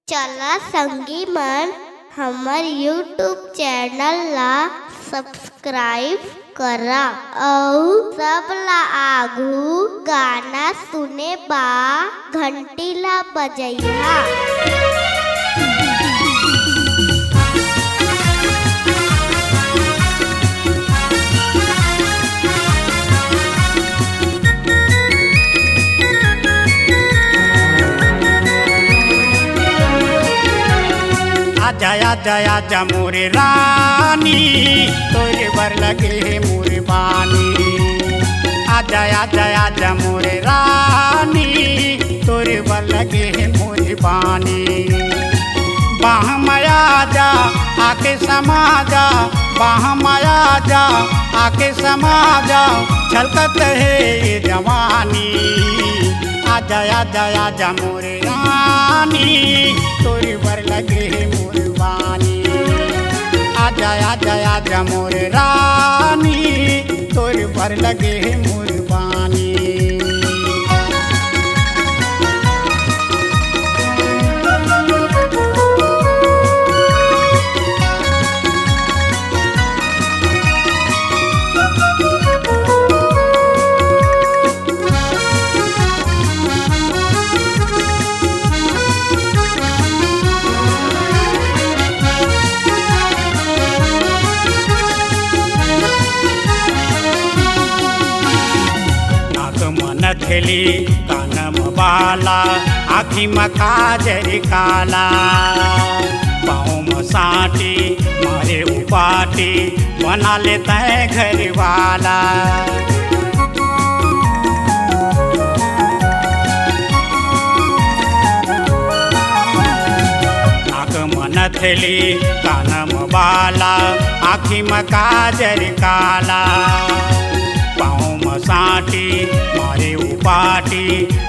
चला संगी मन हमर यूट्यूब चैनल ला सब्सक्राइब करा अउ सब ला आघू गाना सुने बा घंटी ला बजैहा। आजा आजा आजा मोरे रानी तोरे बर लगे है मोरे बानी। आजा आजा आजा मोरे रानी तोरे बर लगे है मोरे बानी। बाह माया जा आके समा जा, बाह माया जा आके समा जा, छलकत है ये जवानी। आजा आजा आजा मोरे रानी तोरे बर लगे है मोरे बानी। आजा आजा आजा मोरे रानी तोरे बर लगे है मोरे बानी। नथली कानम बाला आँखी में काजर काला, पाँव में साटी मारे उपाटी बना लेता है घर वाला। नाक में नथली कानम बाला आँखी में काजर काला, साटी मारे उपाटी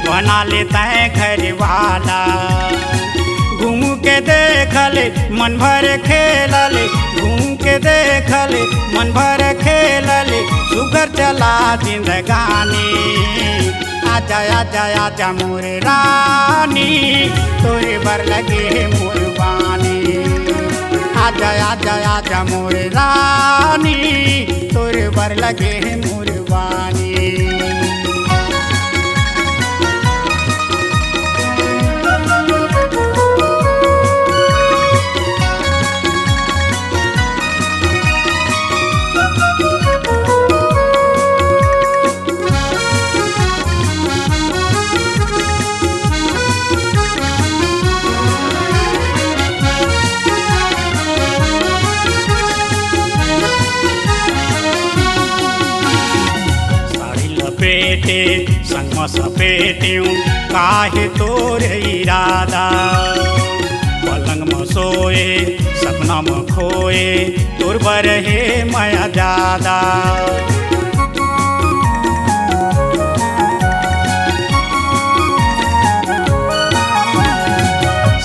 बना लेता है घर वाला। घूम के देख ले मन भर खेल ले, घूम के देख ले मन भर खेल ले, सुगर चला जिंदगानी। आजा आजा आजा मोरे रानी तोरे बर लगे है मोरे बानी। आजा आजा आजा मोरे रानी तोरे बर लगे है मोरे बानी। बेटे संग में सपेट्यूं काहे तोरे इरादा, पलंग में सोए सपना में खोए तोर बर है माया ज्यादा।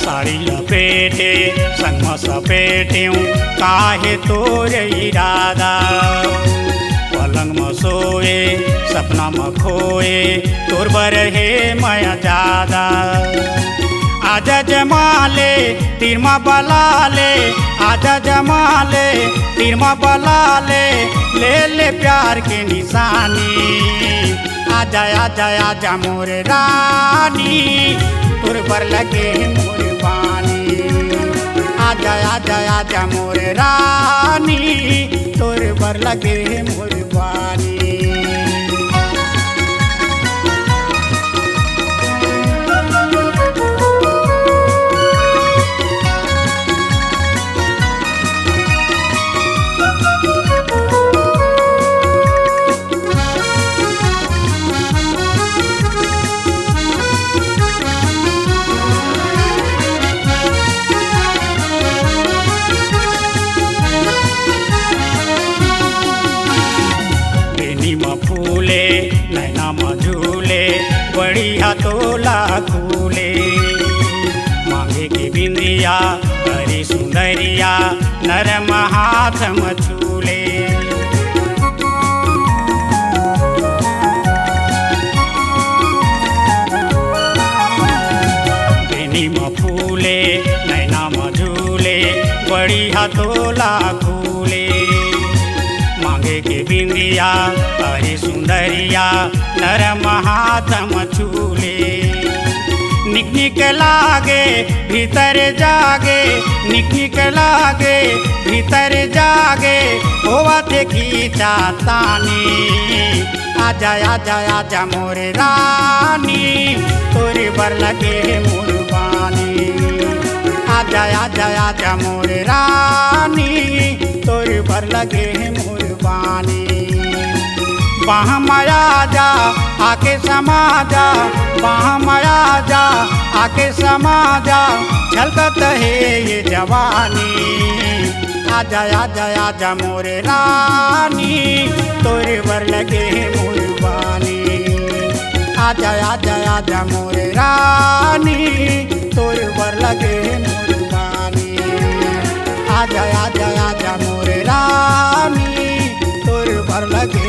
साड़ी लपेटे संग में सपेट्यूं काहे तोरे इरादा, पलंग में सोए सपना में खोए तोर बर है माया ज्यादा। आजा जमाले तीरमा बला ले, आजा जमाले तीरमा बला ले, ले ले प्यार के निशानी। आजा आजा आजा मोरे रानी तोर बर लगे है मोरे बानी। आजा आजा आजा मोरे रानी तोर बर लगे है मोरे बानी। फूले नैना में झूले बढ़िया तोला खूले, मांगे की बिंदिया हरी सुंदरिया नरम हाथ में छूले। बेनी में फूले नैना मझूले बड़ी हाथोला फूले मांगे के बिंदिया अरे सुंदरिया नरम हाथम छूले निक निक लागे भीतर जागे निक निक लागे भीतर जागे होवा थे की चातानी आजा आजा आजा मोरे रानी तोरे बर लगे मुरबानी आजा आजा आजा मोरे रानी तोरे बर लगे मुरबानी बाह माया जा आके समा जा बाह माया जा आके समा जा छलकत है ये जवानी आजा आजा आजा मोरे रानी तोरे बर लगे मुरबानी आजा आजा आजा मोरे रानी तोरे बर लगे मुरबानी आजा आजा आजा मोरे रानी तोरे बर लगे